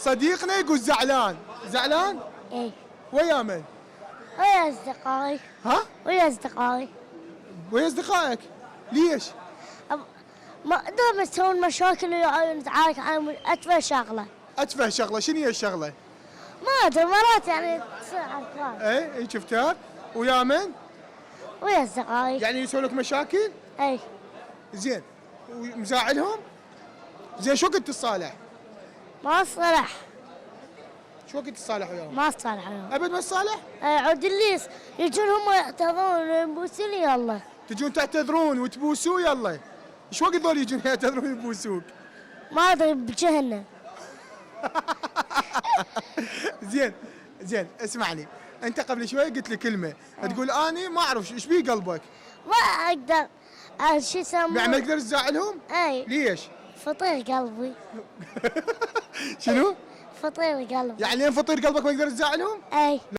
صديقنا يقول زعلان. زعلان؟ ايه ويا من؟ ويا اصدقائي. ها؟ ويا اصدقائي. ويا اصدقائك؟ ليش؟ ما دائما يسوون مشاكل ونتعارك عن اتفه شغله. اتفه شغله، شنو هي الشغله؟ ما ادري مرات يعني تصير عركات. اي شفتها؟ ويا من؟ ويا اصدقائي. يعني يسوون لك مشاكل؟ اي. زين. ومزاعلهم؟ زين شو وقت تصالح؟ ما صلح. شو وقت تصالح وياهم؟ ما صلح اليوم. ابد ما تصالح؟ عود الليس يجون هم يعتذرون يبوسون يلا. تجون تعتذرون وتبوسوا يلا. ايش وقت ذول يجون يعتذرون يبوسوك؟ ما ادري بجهنم. زين زين اسمعني، انت قبل شوي قلت لي كلمه تقول اني ما اعرف ايش بي قلبك. ما اقدر شو يسمونه. يعني ما تقدر تزعلهم؟ اي. ليش؟ فطير قلبي. شنو؟ فطير قلبي. يعني لين فطير قلبك ما تقدر تزعلهم؟ اي.